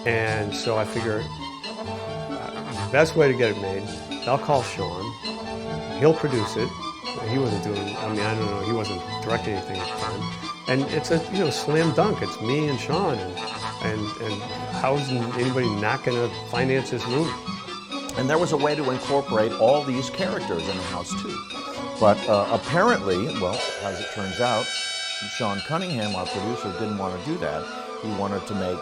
And so I figured the best way to get it made, I'll call Sean. He'll produce it. He wasn't doing, I mean, I don't know, he wasn't directing anything at the time. And it's a, you know, slam dunk. It's me and Sean. And how's anybody not going to finance this movie? And there was a way to incorporate all these characters in the house too. But apparently, well, as it turns out, Sean Cunningham, our producer, didn't want to do that. He wanted to make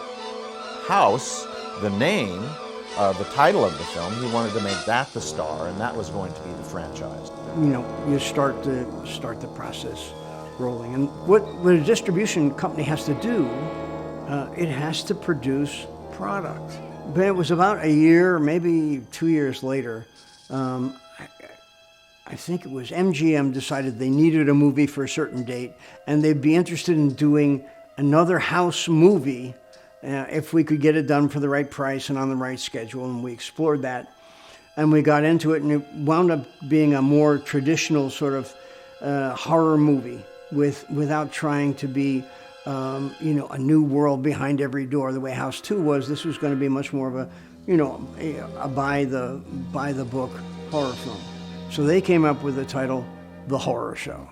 House the name, the title of the film. He wanted to make that the star, and that was going to be the franchise. You know, you start the process rolling. And what a distribution company has to do, it has to produce product. But it was about a year, maybe 2 years later, I think it was MGM decided they needed a movie for a certain date, and they'd be interested in doing another House movie if we could get it done for the right price and on the right schedule, and we explored that. And we got into it, and it wound up being a more traditional sort of horror movie without trying to be, you know, a new world behind every door the way House 2 was. This was going to be much more of a, you know, a by the book horror film. So they came up with the title, The Horror Show.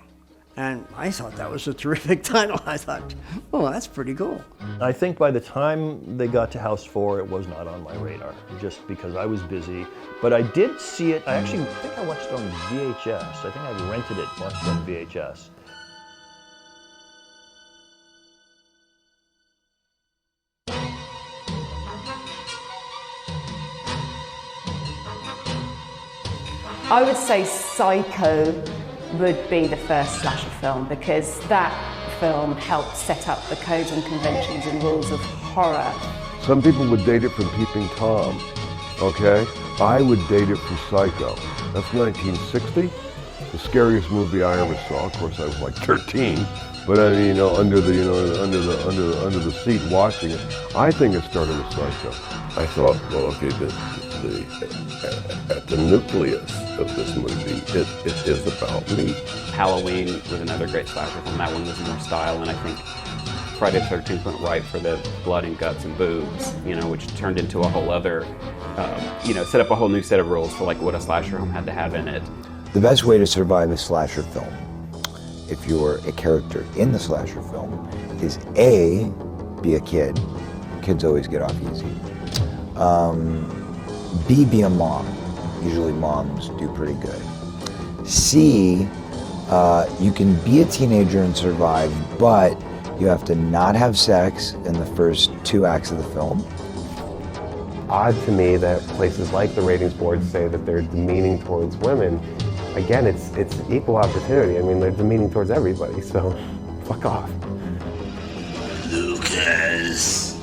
And I thought that was a terrific title. I thought, oh, that's pretty cool. I think by the time they got to House 4, it was not on my radar, just because I was busy. But I did see it, I actually think I watched it on VHS. I think I rented it, watched it on VHS. I would say Psycho would be the first slasher film, because that film helped set up the codes and conventions and rules of horror. Some people would date it from Peeping Tom, okay? I would date it from Psycho. That's 1960, the scariest movie I ever saw. Of course, I was like 13, but I mean, you know, under the seat watching it. I think it started with Psycho. I thought, well, okay, at the nucleus of this movie, it is about me. Halloween was another great slasher film. That one was more style, and I think Friday the 13th went right for the blood and guts and boobs, you know, which turned into a whole other, you know, set up a whole new set of rules for like what a slasher film had to have in it. The best way to survive a slasher film, if you're a character in the slasher film, is A, be a kid. Kids always get off easy. B, be a mom. Usually moms do pretty good. C, you can be a teenager and survive, but you have to not have sex in the first 2 acts of the film. Odd to me that places like the ratings board say that they're demeaning towards women. Again, it's equal opportunity. I mean, they're demeaning towards everybody, so fuck off. Lucas,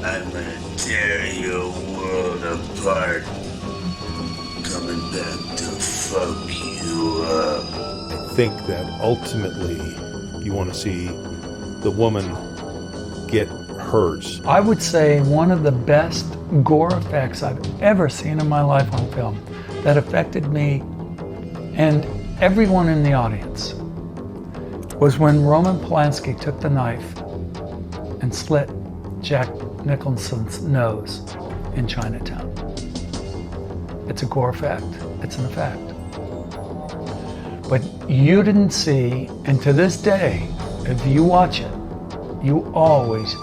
I'm gonna tear your world apart. Coming back to fuck you up. I think that ultimately you want to see the woman get hers. I would say one of the best gore effects I've ever seen in my life on film that affected me and everyone in the audience was when Roman Polanski took the knife and slit Jack Nicholson's nose in Chinatown. It's a gore effect, it's an effect. But you didn't see, and to this day, if you watch it, you always